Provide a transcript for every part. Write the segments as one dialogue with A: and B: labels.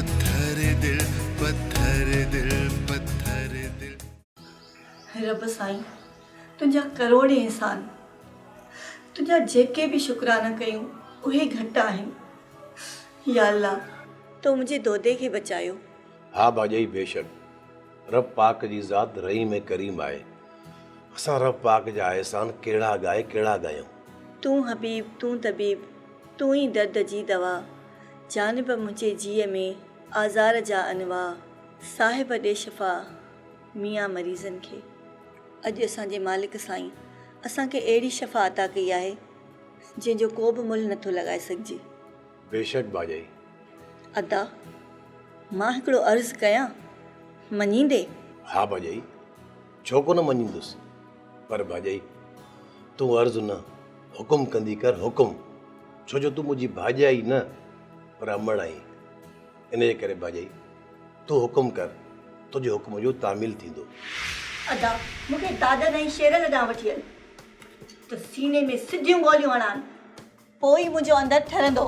A: पत्थर दिल पत्थर दिल पत्थर दिल।
B: रब साईं तुंहिंजा करोड़ इंसान तुंहिंजा जेके भी शुक्राना कयूं उहे घटि आहिनि। या अल्लाह तो मुंहिंजे दोदे खे बचायो।
C: हाँ भाॼाई बेशक, रब पाक जी ज़ात रहीम ऐं करीम आहे। असां रब पाक जा एहसान कहिड़ा ॻायूं।
B: तूं हबीब तूं तबीब तूं ई दर्द जी दवा, जानिब मुंहिंजे जीअ में आज़ार जा अनवा, साहिब ॾे शफ़ा मियां मरीज़नि खे। अॼु असांजे मालिक साईं असांखे अहिड़ी शफ़ा अता कई आहे जंहिंजो को बि मुल्ह नथो लॻाए सघिजे।
C: बेशक भाॼाई।
B: अदा मां हिकिड़ो अर्ज़ु कयां, मञींदे?
C: हाँ भाॼाई, छो कोन मञींदुसि, पर भाॼाई तूं अर्ज़ु न हुकुम कंदी कर हुकुम, छो जो तूं मुंहिंजी भाॼाई न पर अमड़ आई। इन जे करे भाॼाई तूं हुकुम कर, तुंहिंजे हुकुम जो तामील थींदो।
B: अदा मूंखे दादा ऐं शेर ॾांहुं वठी हल त सीने में सिधियूं गोलियूं हणान, पोइ मुंहिंजो अंदरि ठरंदो।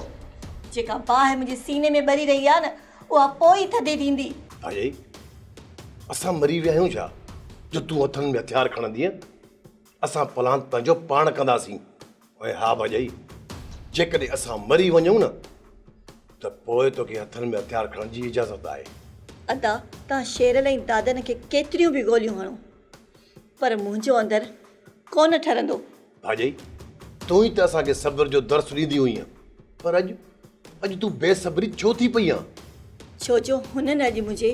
B: जेका बाहि मुंहिंजे सीने में ॿरी रही आहे न उहा पोइ थधी थींदी।
C: भाॼाई असां मरी विया आहियूं छा जो तूं हथनि में हथियार खणंदीअ? असां प्लान पंहिंजो पाण कंदासीं। ऐं हा भाॼाई, जेकॾहिं असां मरी वञूं न त पोइ तोखे हथनि में हथियार खणण जी इजाज़त आहे।
B: अदा तव्हां शेर ऐं दादनि खे केतिरियूं बि गोलियूं हणो पर मुंहिंजो अंदरि कोन ठरंदो।
C: भाॼाई तूं ई त असांखे सब्र जो दर्स ॾींदी हुई, पर अॼु तूं बेसब्री छो थी पई आहे?
B: छो जो हुननि अॼु मुंहिंजे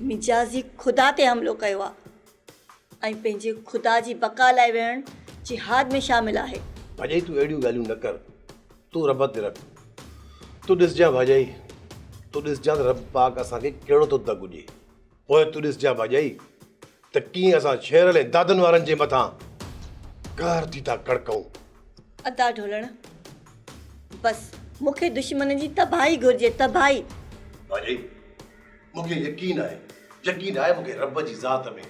B: मिजाज़ी ख़ुदा ते हमिलो कयो आहे ऐं पंहिंजे ख़ुदा जी बका लाइ विहण जिहाद में शामिल आहे।
C: भाॼाई तूं अहिड़ियूं ॻाल्हियूं न कर, तूं रब ते रख। तूं ॾिसजांइ भाॼाई, तूं ॾिसजांइ त रब पाक असांखे कहिड़ो थो दग हुजे। पोइ तूं ॾिसजांइ भाॼाई त कीअं असां शेर ऐं दादनि वारनि जे मथां कहर थी था कड़कऊं।
B: अदा ढोलण बसि मूंखे दुश्मन जी तबाही घुरिजे, तबाही।
C: भाॼाई मूंखे यकीन आहे मूंखे रब जी ज़ात में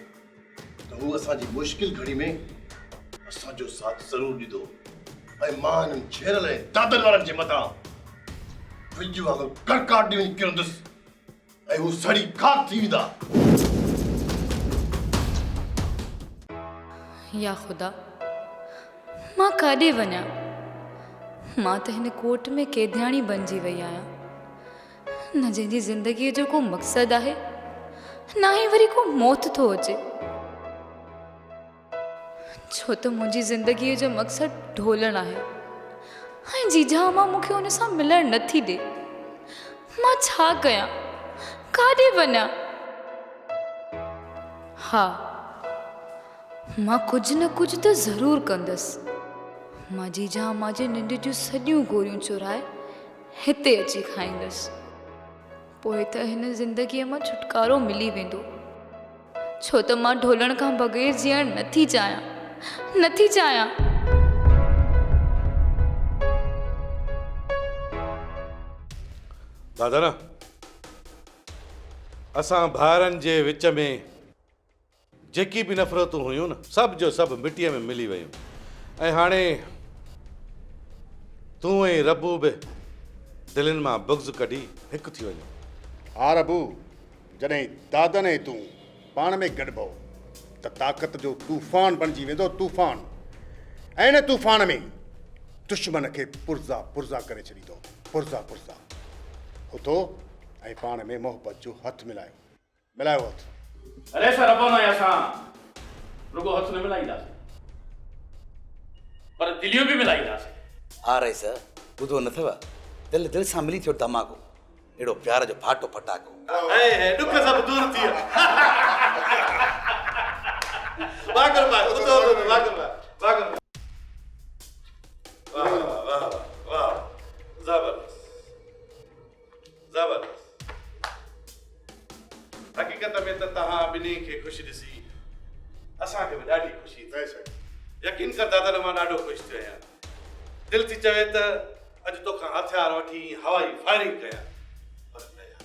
C: त हू असांजी मुश्किल घड़ी में असांजो साथ ज़रूरु ॾींदो ऐं मां हिननि शेर ऐं दादनि वारनि जे मथां विज वांगुरु कड़काट ॾेई किरंदुसि ऐं हू सड़ी खाक थी वेंदा।
D: या ख़ुदा मां काॾे वञा? मां त हिन कोट में कैदियाणी बणिजी वई आहियां। न जंहिंजी ज़िंदगीअ जो को मक़सदु आहे, न ई वरी को मौत थो अचे। छो त मुंहिंजी ज़िंदगीअ जो मक़सदु ढोलण आहे ऐं जीजा अम्मा मूंखे हुन सां मिलणु नथी ॾे। मां छा कयां, काॾे वञा? हा, मां कुझु न कुझु त ज़रूरु कंदसि। मां जीजा अम्मा जे निंड जूं सॼियूं गोरियूं चुराए हिते अची खाईंदसि। पोइ त हिन ज़िंदगीअ मां छुटकारो मिली वेंदो, छो त मां ढोलण खां बग़ैर जीअण नथी चाहियां।
E: दादा न असां भाइरनि जे विच में जेकी बि नफ़रतूं हुयूं न सभु जो सभु मिटीअ में मिली वियूं ऐं हाणे तूं ऐं रबू बि दिलनि मां बुग़्ज़ कढी हिकु थी वञो।
F: हा रबू, जॾहिं दादन ऐं तूं पाण में गॾिबो त ताक़त जो तूफ़ान बणिजी वेंदो, तूफ़ान। ऐं इन तूफ़ान में दुश्मन खे पुर्ज़ा पुर्ज़ा करे छॾींदो, पुर्ज़ा पुर्ज़ा। उथो ऐं पाण में मोहबत जो हथु मिलायो हथु।
G: अरे सर रबो न असां रुगो हथु न मिलाईंदासीं पर दिलियूं बि मिलाईंदासीं।
H: हा रही सर, ॿुधो न अथव, दिलि सां मिली थियो धमाको, अहिड़ो प्यार जो फाटो फटाको।
E: ॾुख सभु दूर थी विया। वागुर भाई, ॿुधो वागुर भाई, वाह ज़बरदस्त ज़बरदस्त। हक़ीक़त में त तव्हां ॿिन्ही खे ख़ुशि ॾिसी असांखे बि ॾाढी ख़ुशी थी। यकीन कर दादा मां ॾाढो ख़ुशि थियो आहियां। दिलि थी चवे त अॼु तोखां हथियार वठी हवाई फायरिंग कयां, पर न यार,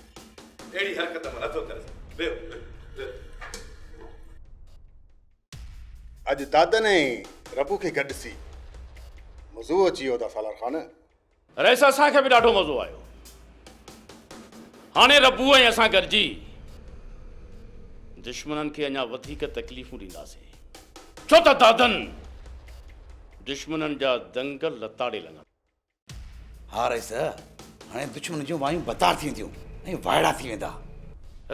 E: अहिड़ी हरकत मां नथो करे सघां।
F: अॼु दादन ऐं रबू खे गॾु सी मज़ो अची वियो था सालार ख़ान।
G: अरे असांखे बि ॾाढो मज़ो आयो। हाणे रबू ऐं असां गॾिजी दुश्मननि खे अञा वधीक तकलीफ़ूं ॾींदासीं छो त दादनि दुश्मननि जा दंगल लताड़े लॻनि।
H: हा रईस, हाणे दुश्मन जूं वायूं बतार थींदियूं ऐं वाइड़ा थी वेंदा।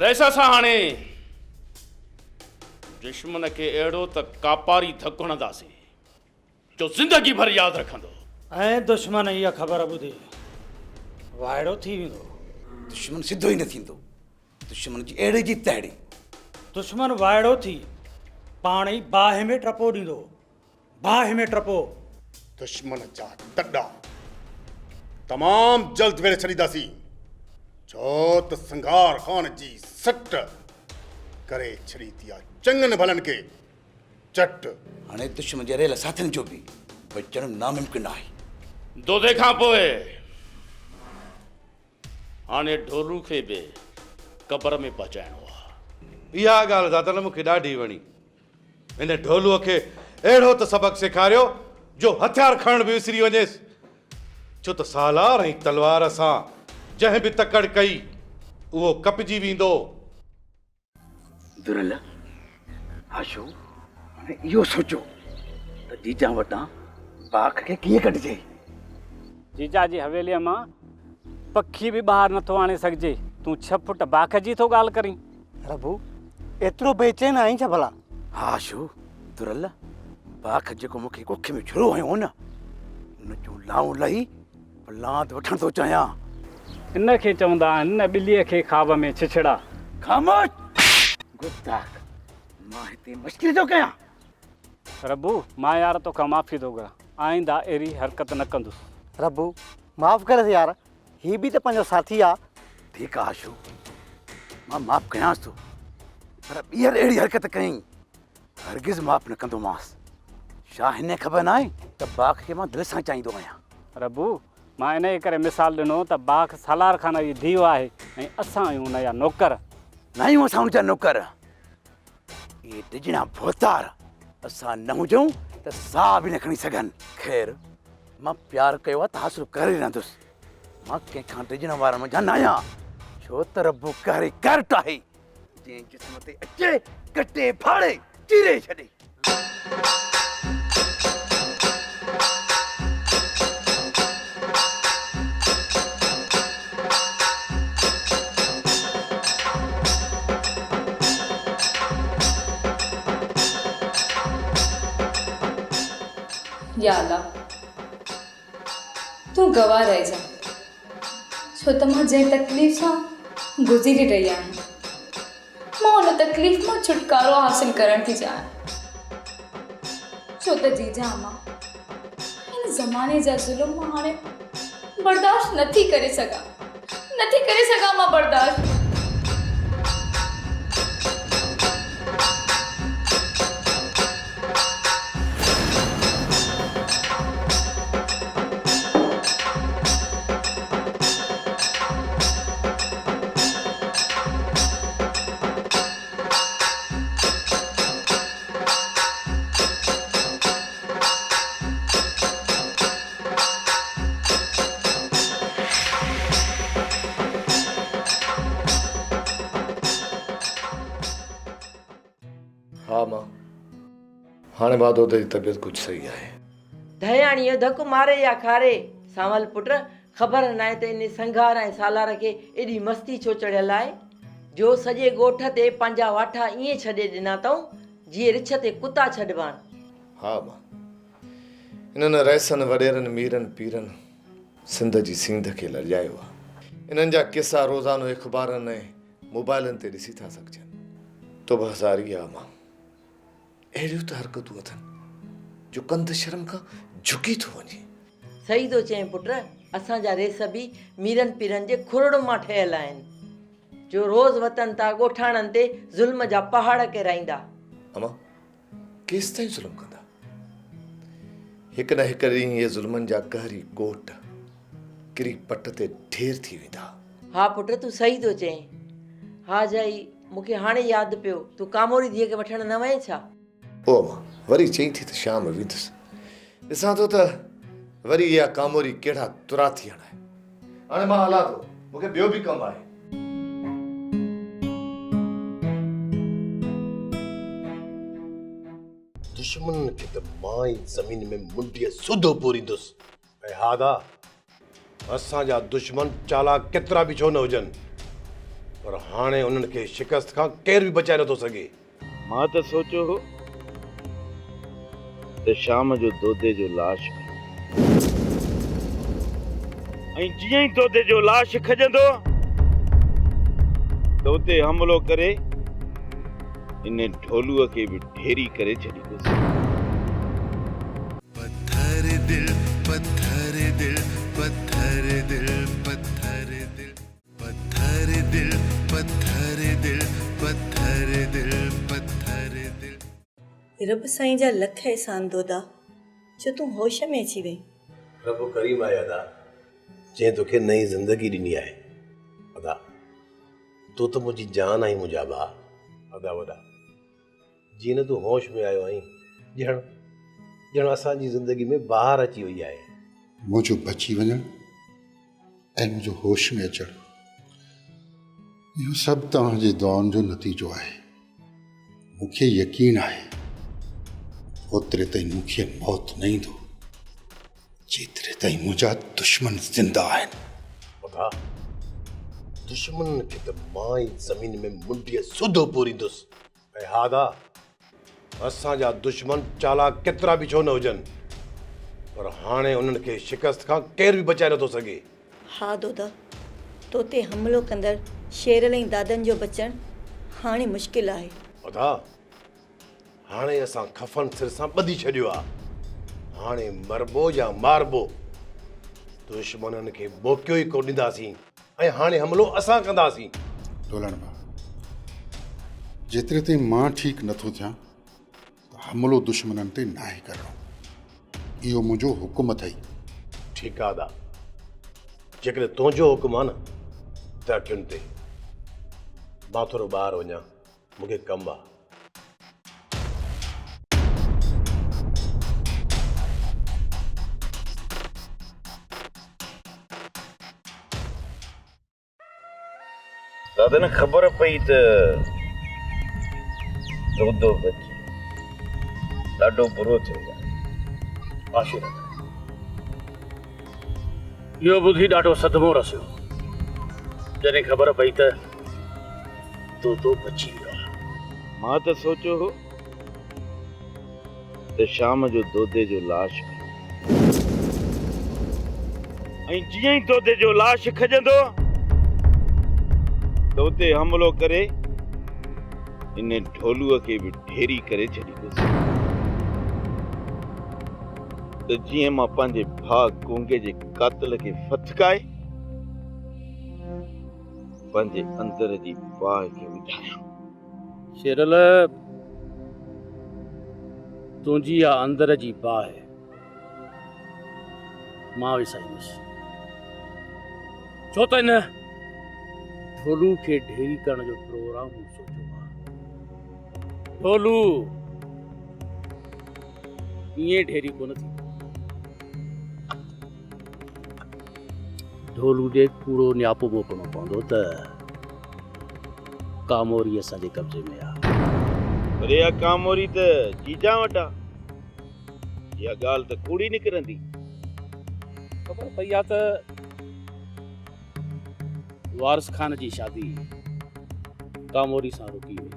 G: रईस असां हाणे दुश्मन खे अहिड़ो त कापारी धकु हणंदासीं जो ज़िंदगी भर यादि रखंदो।
I: ऐं दुश्मन इहा ख़बर ॿुधी वाइड़ो थी वेंदो।
H: दुश्मन सिधो ई न थींदो, दुश्मन जी अहिड़े जी तहिड़ी।
I: दुश्मन वाइड़ो थी पाण ई बाहि में टपो ॾींदो, बाहि में टपो।
F: दुश्मन जा तॾा तमामु जल्द वेड़े छॾींदासीं छो त संघार ख़ान जी सट करे छॾी थी आहे चङनि भलनि खे चट।
H: हाणे दुश्मन जे रेल साथियुनि जो बि बचणु नामुमकिन आहे।
G: दोदे खां पोइ हाणे ढोलू खे बि क़बर में पहुचाइणो आहे।
E: इहा ॻाल्हि दादा मूंखे ॾाढी वणी। हिन ढोलूअ खे अहिड़ो त सबक़ सेखारियो जो हथियार खणण बि विसरी वञेसि, छो त सालार ऐं तलवार सां जंहिं बि तकड़ कई उहो कपजी वेंदो।
H: दुरल आशो, हाणे इहो सोचो त जीजा वटां बाख खे कीअं कढिजे।
J: जीजा जी हवेलीअ मां पखी बि ॿाहिरि नथो आणे सघिजे, तूं 6 फुट बाख जी थो ॻाल्हि करीं।
I: रबू एतिरो बेचैन आहीं छा भला?
H: हा आशो, दुरल बाख जेको मूंखे कुख में छुरो हुयो न उन जूं लाऊं लही लांत वठण थो चाहियां।
J: इन खे चवंदा आहिनि न ॿिलीअ खे ख़्वाब में छिछड़ा।
H: ख़ामोश गुस्ताख, मां हिते मश्किल थो कयां।
J: रबू मां यार तोखां माफ़ी थो घुरां, आईंदा अहिड़ी हरकत न कंदुसि।
I: रबू माफ़ कर यार, ही बि त पंहिंजो साथी आहे।
H: ठीकु आहे आशू, मां माफ़ कयांसि थो, पर ॿीहर अहिड़ी हरकत कयईं हरगिज़ माफ़ न कंदोमांसि। छा हिन ख़बर न आहे त बाख खे मां दिलि सां चाहींदो आहियां।
J: रबू मां इन करे मिसाल ॾिनो त बाख सालार खान जी धीउ आहे ऐं असां आहियूं हुन जा नौकर।
H: न आहियूं असां हुनजा नौकर, इहे डिॼणा भोतार असां न हुजूं त साह बि न खणी सघनि। ख़ैर मां प्यारु कयो आहे त हासिलु करे रहंदुसि। मां कंहिंखां डिॼण वारनि मज़ा न आहियां, छो त रबु करे करट आहे जंहिं जिस्म ते अचे कटे फाड़े चीरे छॾे।
D: या अल्लाह तूं गवाह रहिजा, छो त मां जंहिं तकलीफ़ सां गुज़री रही आहियां मां हुन तकलीफ़ मां छुटकारो हासिल करण थी चाहियां, छो त जीजा मां हिन ज़माने जा ज़ुल्म मां हाणे बर्दाश्त नथी करे सघां मां बर्दाश्त।
K: हाँ मां, हाणे वादो तेरी तबीयत कुछ सही आहे।
L: दयाणीअ धकु मारे या खारे सावल पुट ख़बर न आहे त इन संघार ऐं सालार खे एॾी मस्ती छो चढ़ियल आहे जो सॼे ॻोठ ते पंहिंजा वाठा ईअं छॾे ॾिना अथऊं जीअं रिछ ते कुता छॾिबा आहिनि।
K: हाँ मां, इन्हनि रईसनि वॾेरनि मीरनि पीरनि सिंध जी सिंध खे लॼायो आहे। इन्हनि जा किसा रोज़ानो अख़बारनि ऐं मोबाइलनि ते ॾिसी था सघजनि। तो हज़ारी आहे मां, अहिड़ियूं त हरकतूं अथनि जो कंध शर्म खां झुकी थो वञे।
L: सही थो चएं पुट, असांजा रेस बि मीरनि पीरनि जे खुरड़ मां ठहियल आहिनि जो रोज़ वतन था ॻोठाणनि ते ज़ुल्म जा पहाड़ किराईंदा।
K: अमा केसि ताईं ज़ुल्म कंदा? हिकु न हिकु ॾींहुं इहे ज़ुल्मनि जा कहरी ॻोठ किरी पट ते ढेर थी वेंदा।
L: हा पुट तूं सही थो चएं। हा जाई मूंखे हाणे यादि पियो, तूं कामोरी धीअ खे वठणु न वएं छा?
K: ओ मां वरी चई थी त शाम वेंदुसि। ॾिसां थो त वरी इहा कामोरी कहिड़ा तुरा थी हणाए। हाणे मां हलां थो, मूंखे ॿियो बि कमु आहे।
C: दुश्मन खे त मां ई ज़मीन में मुंडीअ सुधो पूरींदुसि। ऐं हादा असांजा दुश्मन चालाक केतिरा बि छो न हुजनि, पर हाणे उन्हनि खे शिकस्त खां केरु बि बचाए नथो सघे।
G: मां त सोचियो हो त शाम जो दोदे जो लाश ऐं जीअं ई दोदे जो लाश खजंदो त उते हमिलो करे इन ढोलूअ खे बि ढेरी करे छॾींदुसि।
A: पत्थर दिल पत्थर दिल पत्थर दिल पत्थर दिल पत्थर दिल पत्थर दिल पत्थर दिल पत्थर दिल।
B: रब साईं जा लख एहसान दोदा जो तूं होश में अची वई।
C: रब करीम आहे अदा, जंहिं तोखे नई ज़िंदगी ॾिनी आहे। अदा तूं त मुंहिंजी जान आई मुंहिंजा भाउ। अदा वॾा जीअं न तूं होश में आयो आहीं, ॼण असांजी ज़िंदगी में बहार अची वई आहे।
F: मुंहिंजो बची वञणु ऐं मुंहिंजो होश में अचणु, इहो सभु तव्हांजे दुआउनि जो नतीजो आहे। मूंखे यकीन आहे ओतिरे ताईं मूंखे मौत न ईंदो जेतिरे ताईं मुंहिंजा दुश्मन ज़िंदा आहिनि।
C: अदा दुश्मन खे त मां ई ज़मीन में मुंडीअ सुधो पूरींदुसि। ऐं हादा असांजा दुश्मन चालाक केतिरा बि छो न हुजनि, पर हाणे उन्हनि खे शिकस्त खां केरु बि बचाए नथो सघे।
B: हा दोदा, तोते हमिलो कंदड़ शेरल ऐं दादनि जो बचणु हाणे मुश्किल आहे।
C: अदा हाणे असां खफ़न सिर सां ॿधी छॾियो आहे। हाणे मरबो या मारबो, दुश्मननि खे मौक़ियो ई कोन ॾींदासीं ऐं हाणे हमिलो असां कंदासीं।
F: ढोलण भाउ, जेतिरे ताईं मां ठीकु नथो थियां त हमिलो दुश्मननि ते नाहे करणो, इहो मुंहिंजो हुकुम अथई।
C: ठीकु आहे अदा, जेकॾहिं तुंहिंजो हुकुम आहे न त अखियुनि ते। मां थोरो ॿाहिरि वञा, मूंखे कमु आहे।
G: दादा न ख़बर पई त दोदो बची ॾाढो बुरो थियो आहे। आशीर्वाद इहो ॿुधी ॾाढो सदमो रसियो जॾहिं ख़बर पई त दोदो बची वियो आहे। मां त सोचियो हो त शाम जो दोदे जो लाश ऐं जीअं ई दोदे जो लाश खजंदो त उते हमिलो करे इन ढोलूअ खे बि ढेरी करे छॾींदुसि। त जीअं मां पंहिंजे भाउ गूंगे जे कातिल खे फथकाए पंहिंजे अंदर जी बाहि खे विझायां। शेरल तुंहिंजी आहे अंदर जी बाहि, मां विसाईंदुसि। छो त हिन ढोलू खे ढेरी करण जो प्रोग्राम सोचियो आहे। ढोलू ईअं ढेरी कोन थी, ढोलू ॾे कूड़ो न्यापो मोकिलणो पवंदो त कामोरी असांजे कब्ज़े में आहे। पर इहा कामोरी त जीजा वटि आहे, इहा ॻाल्हि त कूड़ी निकिरंदी। ख़बर पई आहे त वारिस खान जी शादी कामोरी सां रुकी वई।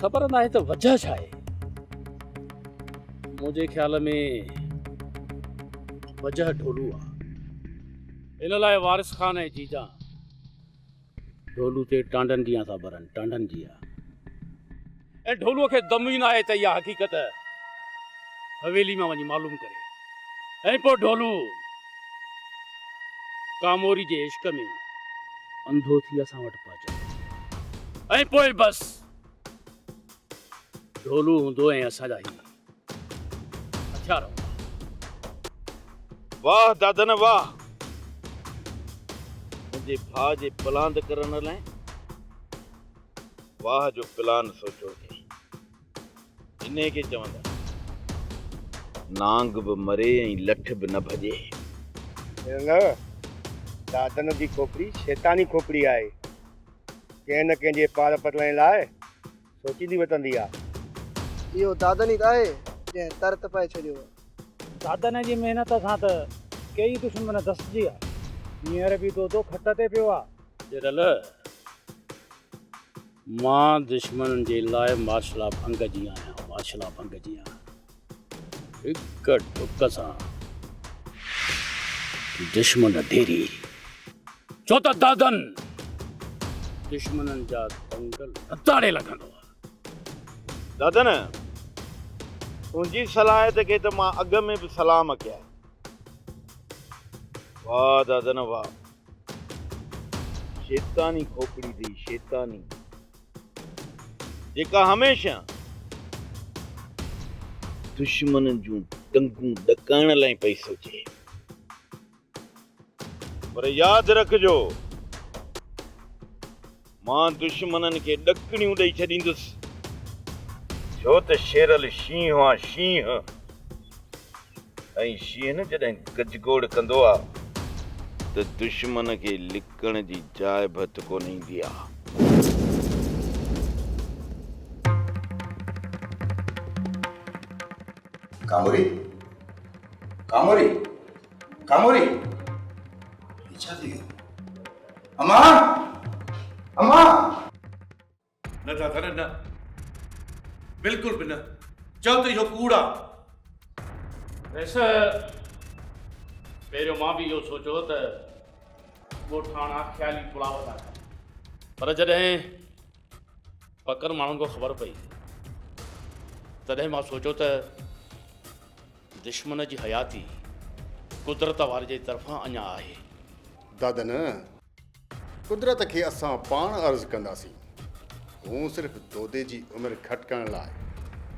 G: ख़बर न आहे त वजह छा आहे। मुंहिंजे ख़्याल में वजह ढोलू आहे। इन लाइ वारिस खान ऐं जीजा ढोलू ते टांडन जी था भरनि, टांडन जी आहे। ऐं ढोलूअ खे दम ई न आहे त इहा हक़ीक़त हवेली मां वञी मालूम करे, ऐं पोइ ढोलू कामोरी जे इश्क में अंधो थी असां वटि पहुचे, ऐं पोइ बसि ढोलू हूंदो ऐं असांजा ही हथियार। वाह दादन वाह, मुंहिंजे भाउ जे प्लान करण लाइ वाह जो प्लान सोचियो अथई। इन खे चवंदा नांग बि मरे ऐं लठ बि न भॼे।
F: दादन जी खोपड़ी शैतानी खोपड़ी आहे, कंहिं न कंहिंजे पार पटलाइण लाइ सोचींदी वतंदी आहे।
M: इहो दादनी त आहे जंहिं तरत पाए छॾियो आहे।
G: दादन जी महिनत सां त कई दुश्मन दसजी आहे। हींअर बि तो खट ते पियो आहे। ॼरल मां दुश्मन जे लाइ मार्शला भंग जी आहियां, मार्शला भंग जी आहियां। हिक टुक सां दुश्मन ढेरी छो त दादन दुश्मननि जा दंगल हथाड़े लॻंदो आहे।
N: दादन तुंहिंजी सलाहियत खे त मां अॻ में बि सलाम कया। वाह दादन वाह, शैतानी खोपड़ी थी शैतानी, जेका हमेशह दुश्मन जूं टंगूं ॾकाइण लाइ पई सोचे। पर यादि रखिजो, मां दुश्मननि खे ॾकणियूं ॾेई छॾींदुसि, छो त शेरल शींहं आहे शींहं। ऐं शींहं न जॾहिं गजगोड़ कंदो आहे त दुश्मन खे लिकण जी जाइ बि कोन ईंदी आहे।
H: कामोरी कामोरी कामोरी छा थी वियो? अम्मा अम्मा
E: न दादा न, बिल्कुल भी न। चल तो इहो कूड़ आहे।
G: वैसे पहिरियों मां बि इहो सोचियो त ॻोठाणा ख़्याली पुलाव था कनि, पर जॾहिं पकड़ माण्हुनि खां ख़बर पई तॾहिं मां सोचियो त दुश्मन जी हयाती कुदरत वारे जे तरफ़ां अञा आहे।
F: दादन कुदरत खे असां पाण अर्ज़ु कंदासीं, हू सिर्फ़ु दोदे जी उमिरि घटि करण लाइ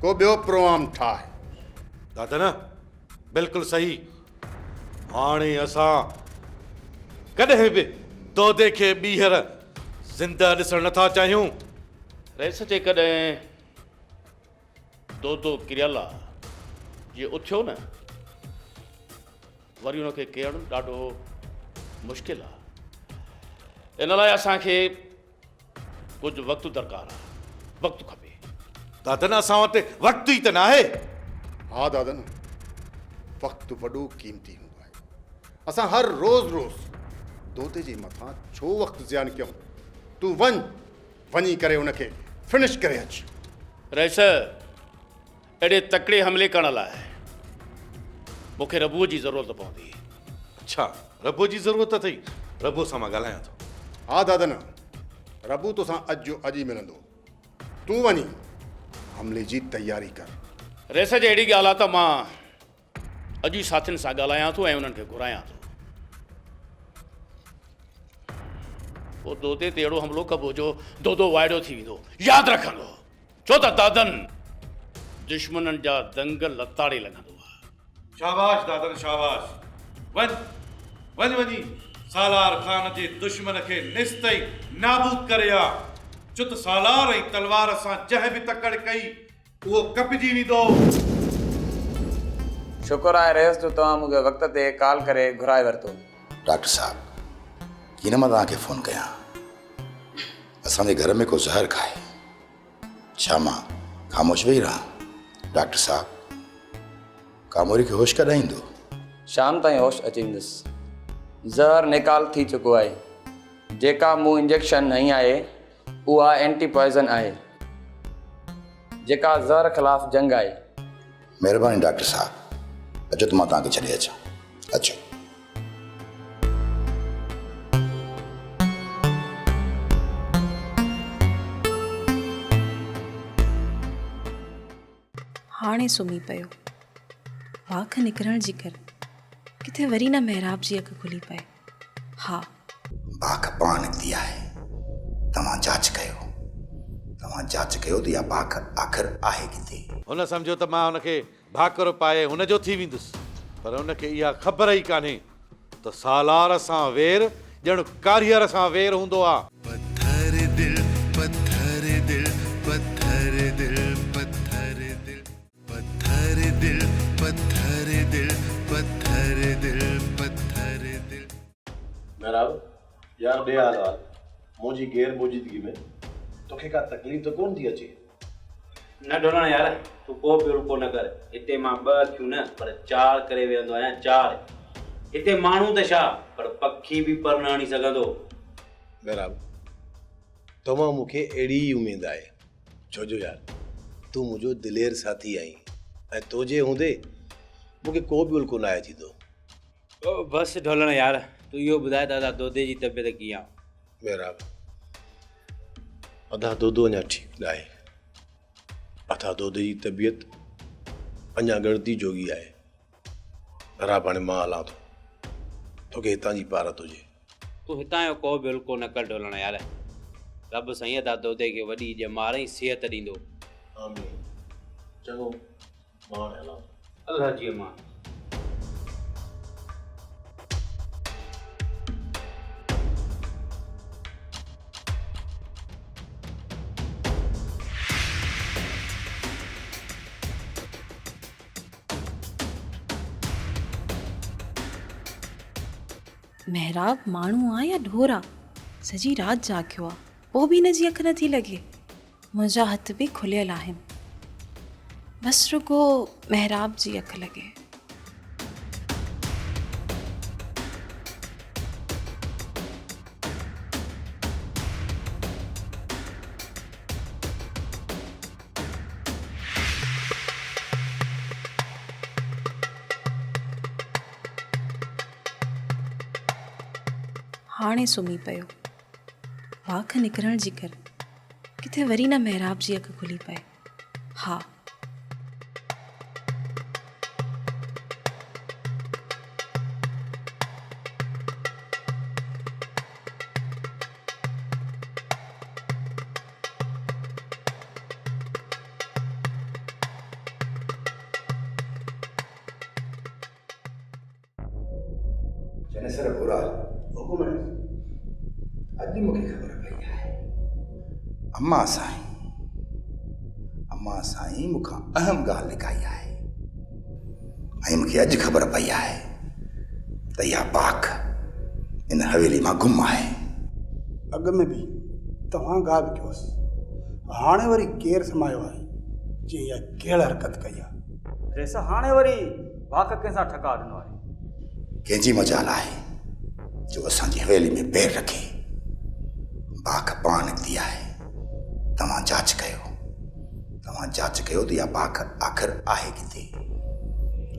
F: को ॿियो प्रोग्राम ठाहे।
E: दादा बिल्कुलु सही। हाणे असां कॾहिं बि दोदे खे ॿीहर ज़िंदा ॾिसणु नथा चाहियूं।
G: रेस जेकॾहिं दोदो किरियल आहे, जीअं उथियो न, वरी हुनखे केरु ॾाढो मुश्किल आहे। इन लाइ असांखे कुझु वक़्तु दरकार आहे, वक़्तु खपे।
E: दादन असां वटि वक़्तु ई त न आहे।
F: हा दादन, वक़्तु वॾो क़ीमती हूंदो आहे। असां हर रोज़ दोते जे मथां छो वक़्तु ज़ियान कयूं? तूं वञी करे उनखे फिनिश करे अच।
G: रेस एॾे तकिड़े हमले करण लाइ मूंखे रबूअ जी ज़रूरत पवंदी।
E: अच्छा, रबो जी ज़रूरत अथई? रबो सां मां ॻाल्हायां थो।
F: हा दादन, रबू तोसां अॼु जो अॼु ई मिलंदो। तूं वञी हमले जी तयारी कर।
G: रेस जी अहिड़ी ॻाल्हि आहे त मां अॼु ई साथियुनि सां ॻाल्हायां थो ऐं उन्हनि खे घुरायां थो। पोइ दोदे ते अहिड़ो हमिलो कबो जो दोदो वाइड़ो थी वेंदो, यादि रखंदो, छो त दादन दुश्मननि जा दंगल लताड़े लॻंदो आहे।
E: शाबाश दादन शाबाश। वञी सालार ख़ान जे दुश्मन खे निस्तई नाबूद करे आ। छो त सालार ऐं तलवार सां जंहिं बि तकड़ कई उहो कपिजी वेंदो।
O: शुक्र आहे रेस जो तव्हां मूंखे वक़्त ते कॉल करे घुराए वरितो।
H: डॉक्टर साहब, कीन मां तव्हांखे फ़ोन कयां? असांजे घर में को ज़हर खाए, छा मां ख़ामोश वेही रहां? डॉक्टर साहब, कामोरी खे होश कॾहिं ईंदो?
O: शाम ताईं होश अची वेंदुसि। ज़हर निकाल थी चुको आहे। जेका मूं इंजेक्शन हई आहे उहा एंटी पॉइज़न आहे, जेका ज़हर ख़िलाफ़ जंग आहे।
H: महिरबानी डॉक्टर साहब, अचो त मां तव्हांखे छॾे अचां। अचो।
P: हाणे सुम्ही पियो। वाख निकिरण जी कर किथे वरी न महराब जी अखि खुली पए। हा,
H: बाख पाण निकिती आहे। तव्हां जांच कयो त इहा बाख आख़िर आहे किथे।
E: हुन सम्झो त मां हुनखे भाकुर पाए हुनजो थी वेंदुसि, पर हुनखे इहा ख़बर ई कान्हे त सालार सां वेर ॼण कारीगर सां वेर हूंदो आहे।
A: पत्थर दिल पत्थर दिल पत्थर दिल पत्थर दिल पत्थर दिल पत्थर दिल पत्थर दिल पत्थर दिल।
C: मेहराब यार ॿे हाल मुंहिंजी गैर मौजूदगी में तोखे का तकलीफ़ तो कोन थी अचे?
G: न ढोलण यार, तूं को बि रुको न कर। हिते मां 2 थियूं न पर 4 करे वेंदो आहियां। 4 हिते माण्हू त छा पर पखी बि पर न हणी सघंदो।
C: बराबर तमामु मूंखे अहिड़ी ई उमेद आहे, छो जो यार तूं मुंहिंजो दिलेर साथी आहीं ऐं तुंहिंजे हूंदे मूंखे को बि उल्को न आहे थींदो।
G: ओ बस ढोलण यार, तूं इहो ॿुधाए दादा दोदे जी तबियत कीअं आहे?
C: बराबर अदा दोदो अञा ठीकु न आहे। अथा दोदे जी तबियत अञा गणती जोगी आहे। बराबर हाणे मां हलां थो, तोखे हितां जी पारत हुजे।
G: तूं हितां जो को बि उल्को न कर ढोलण यार। रब साईं अदा दोदे खे वॾी ॼमार ऐं सिहत ॾींदो।
C: आमीन। चङो मां हाणे हलां थो।
G: अल्लाह जी अमान।
P: महराब माण्हू आ या ढोर आ? सॼी राति जाॻियो आहे, पोइ बि हिनजी अखि नथी लॻे। मुंहिंजा हथ बि खुलियल आहिनि, बसि रुगो महराब जी अखि लॻे। हाणे सुम्ही पियो, वाख निकिरण जी कर किथे वरी न महराब जी अखि खुली पए। हा
H: जनेसर बुरा हुकुम अॼु मूंखे ख़बर पई आहे। अम्मा साईं मूंखां अहम ॻाल्हि लिकाई आहे ऐं मूंखे अॼु ख़बर पई आहे त इहा पाक इन हवेली मां गुम आहे।
Q: अॻ में बि तव्हां ॻाल्हि कयोसि, हाणे वरी केरु समायो आहे जे इहा कहिड़ा हरकत कई आहे?
J: ड्रेस हाणे वरी वाक कंहिंसां ठका ॾिनो आहे?
H: कंहिंजी मजाल आहे जो असांजी हवेली में पैर रखे। बाक पाण निकिती आहे। तव्हां जांच कयो त इहा बाक आख़िर आहे किथे।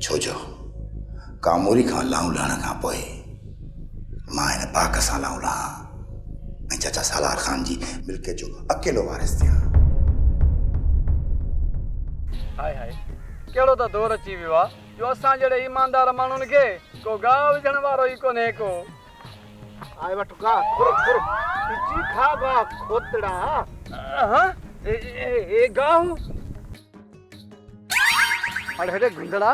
H: छो जो कामोरी खां लाऊं लहण खां पोइ मां हिन बाक सां लाऊं लहां ऐं चाचा सालार ख़ान जी मिल्कियत जो अकेलो वारिस थियां।
R: हाय हाय, कहिड़ो त दौर अची वियो आहे जो असां जहिड़े ईमानदार माण्हुनि खे को गाह विझण वारो ई कोन्हे को।
Q: आए वटु गा खुर पिची खा गा खोतड़ा।
R: हां ए गाहु अरे हेडे गुंदड़ा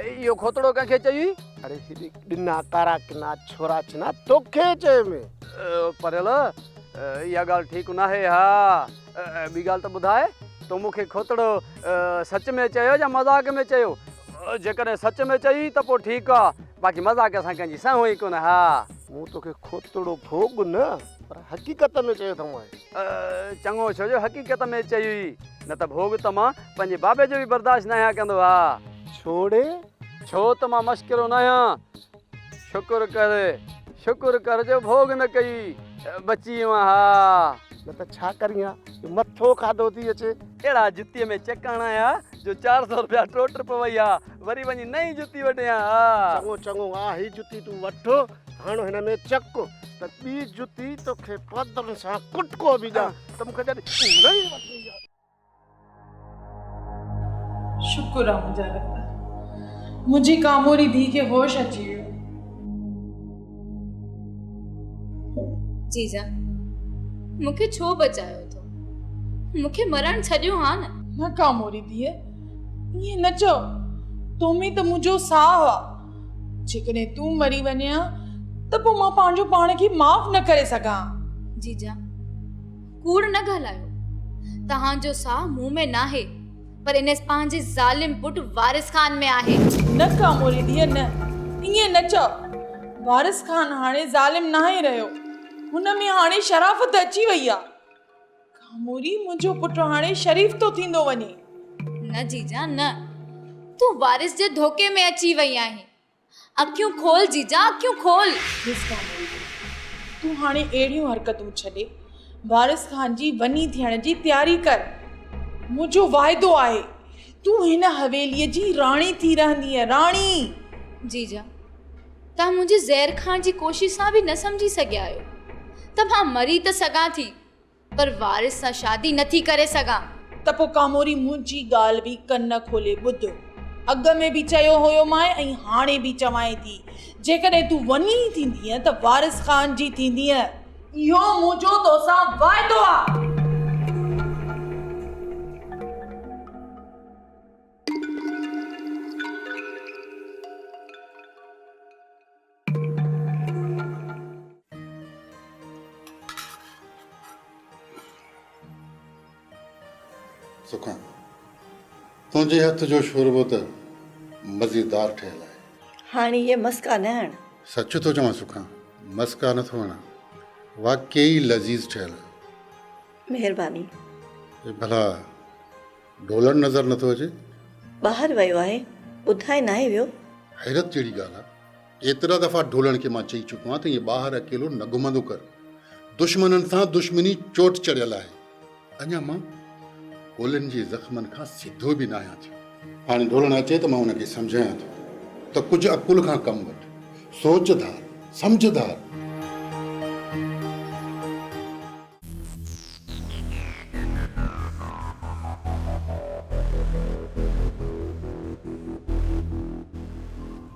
R: इहो खोतड़ो कंहिंखे चई?
Q: अरे हेॾे ॾिना कारा किना छोरा छिना तोखे चए में
R: परेल इहा ॻाल्हि ठीकु न आहे। हा ॿी ॻाल्हि त ॿुधाए, तो मूंखे खोतड़ो सच में चयो या मज़ाक में चयो? जेकॾहिं सच में चई त पोइ ठीकु आहे, बाक़ी मज़ाक असां कंहिंजी सहूं ई कोन। हा
Q: मूं तोखे खोतड़ो भोग न पर हक़ीक़त में चयो अथऊं।
R: चङो छो जो हक़ीक़त में चई, न त भोग त मां पंहिंजे बाबे जो बि बर्दाश्त न आहियां कंदो। हा
Q: छोड़े
R: छो त मां मश्किरो न आहियां। शुक्र कर जो भोग न कई बची मां। हा
Q: न त छा करियां, मथो खाधो थी अचे।
R: अहिड़ा जुतीअ में चकाण आया जो 400 रुपया टोट पवई आहे, वरी वञी नई जुती वठियां। हा
Q: चङो आ ही जुती तूं वठो, हाणे हिन में चक त ॿी जुती तोखे पदरनि सां कुटको बि ॾियां त मूंखे जॾहिं नई वठणी आहे।
S: शुक्र आहे मुंहिंजा रब, मुंहिंजी कामोरी धीउ खे होश अची वियो।
D: जीजा मूंखे छो बचायो थो? मूंखे मरण छॾियो हा
S: न कामोरी धीअ, ईअं न चओ। तूं में त मुंहिंजो साह आहे। जेकॾहिं तूं मरी वञा त पोइ मां पंहिंजो पाण खे माफ़ न करे सघां।
D: जीजा कूड़ न ॻाल्हायो। तव्हांजो साह मूं में न आहे, पर इन पंहिंजे ज़ालिम पुट वारिस खान में आहे।
S: न कामोरी धीअ न, ईअं न चओ। वारिस खान हाणे ज़ालिम न आहे रहियो, हुन में हाणे शराफ़त अची वई आहे। कामोरी मुंहिंजो पुटु हाणे शरीफ़ तो थींदो वञे।
D: न जीजा न, तू वारिस जे धोखे में अची वई आहीं। अखियूं खोल जीजा, अखियूं खोल।
S: तू हाणे अहिड़ियूं हरकतूं छॾे वारिस खान जी वनी थियण जी तैयारी कर। मुंहिंजो वाइदो आहे तू हिन हवेलीअ जी राणी थी रहंदीअ, राणी।
D: जीजा, तव्हां मुंहिंजी ज़हर खान जी कोशिश सां बि न सम्झी सघिया आहियो त मां मरी त सघां थी, पर वारिस सां शादी नथी करे सघां।
S: त पोइ कामोरी मुंहिंजी ॻाल्हि बि कन खोले ॿुध। अॻ में बि चयो हुयो मां ऐं हाणे बि चवां थी, जेकॾहिं तूं वनी थींदीअ त वारिस खान जी थींदीअ। इहो मुंहिंजो तोसां वाइदो आहे।
F: सुखा, तुंहिंजे हथ जो शोरबो त मज़ेदार ठहियल आहे।
B: हाणे ये मस्का न हण।
F: सच थो चवां सुखा, मस्का नथो हणा, वाकई लज़ीज़ ठहियल आहे।
B: महिरबानी।
F: भला ढोलण नज़र नथो अचे?
B: ॿाहिरि वियो आहे, ॿुधाए नाहे वियो।
F: हैरत जहिड़ी ॻाल्हि आहे। एतिरा दफ़ा ढोलण खे मां चई चुको आहियां त इहे ॿाहिरि अकेलो न घुमंदो कर। दुश्मननि सां दुश्मनी चोट चढ़ियल आहे। अञा मां कोलनि जे ज़ख़्मनि खां सिधो बि न आहियां थियो। हाणे ढोलण अचे त मां हुनखे सम्झायां थो त कुझु अकुल खां कमु वठि, सोचदार, सम्झदार।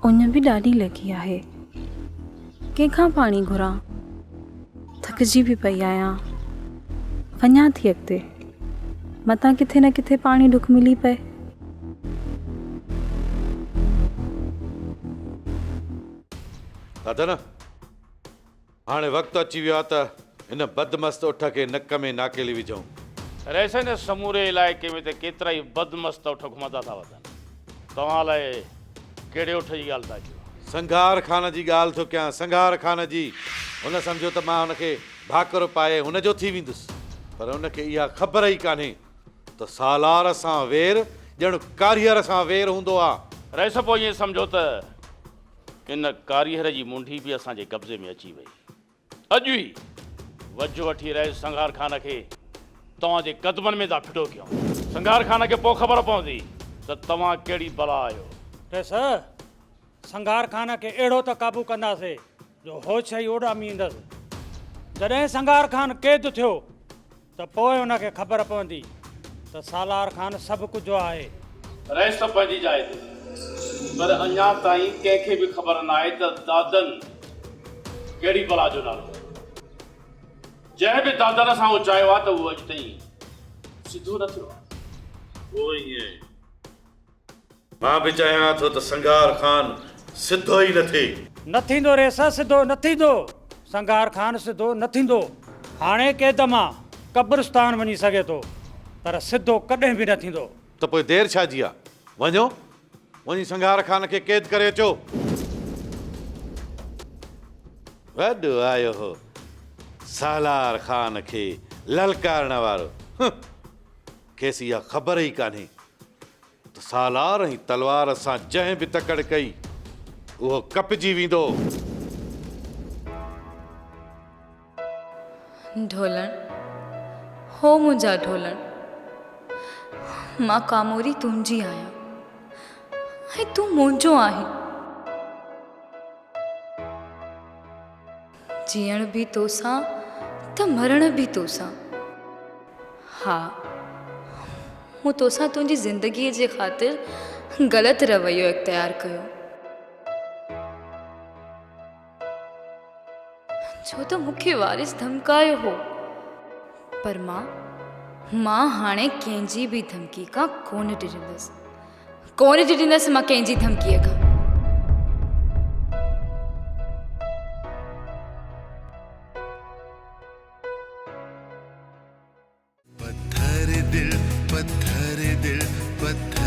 P: उन बि ॾाढी लॻी आहे। कंहिंखां पाणी घुरां, थकिजी बि पई आहियां। वञां थी अॻिते, मतां किथे न किथे पाणी ढुक मिली पए।
E: दादा न हाणे वक़्तु अची वियो आहे त हिन बदमस्त उठ खे नक में नाकेली विझूं।
G: रैसन समूरे इलाइक़े में त केतिरा ई बदमस्त उठ घुमंदा था वञनि। तव्हां लाइ कहिड़े उठ जी ॻाल्हि था कयो?
E: संघार खान जी ॻाल्हि थो कयां, संघार खान जी। हुन सम्झो त मां हुनखे भाकुर पाए हुनजो थी वेंदुसि, पर हुनखे इहा ख़बर ई कान्हे त सालार सां वेर ॼण कारीअर सां वेर हूंदो आहे।
G: रहिस पोइ ईअं सम्झो त इन कारीअर जी मुंडी बि असांजे कब्ज़े में अची वई। अॼु ई वज वठी रहे संघार खान खे तव्हांजे कदमनि में था फिटो कयूं। संघार खान खे पोइ ख़बर पवंदी त तव्हां कहिड़ी बला आहियो।
I: टेस संघार खान खे अहिड़ो त क़ाबू कंदासीं जो होश ई उॾामी ईंदसि। जॾहिं संघार खान क़ैद थियो त पोइ हुनखे ख़बर पवंदी त सालार खान सभु कुझु आहे।
G: रहिस पंहिंजी जाइ ते, पर अञा ताईं कंहिंखे बि ख़बर न आहे त दादन कहिड़ी बला जो नालो। जंहिं बि दादन सां उचायो आहे त उहो अॼु ताईं सिधो न थियो आहे।
E: उहो ईअं मां बि चाहियां थो त संघार खान सिधो ई न थिए।
I: न थींदो रेस, सिधो न थींदो। संघार खान सिधो न थींदो। हाणे क़ैद मां कब्रिस्तान वञी सघे थो, पर सिधो कॾहिं बि न थींदो।
E: त पोइ देरि छा जी आहे? वञो, वञी संघार खान खे क़ैद करे अचो। वॾो आयो हो सालार खान खे ललकारण वारो। खेसि इहा ख़बर ई कान्हे त सालार ऐं तलवार सां जंहिं बि तकड़ कई उहो कपिजी वेंदो।
D: ढोलण, हो मुंहिंजा ढोलण, मां कामोरी तुंहिंजी आहियां ऐं तूं मुंहिंजो आहीं। जीअण बि तोसां त मरण बि तोसां। हा, मूं तोसां तुंहिंजी ज़िंदगीअ जे ख़ातिर ग़लति रवैयो इख्तियार कयो, छो त मूंखे वारिस धमकायो हो। पर मां हाणे कंहिंजी बि धमकी खां कोन डिॼंदसि मां कंहिंजी धमकीअ खां।
A: पत्थर दिल पत्थर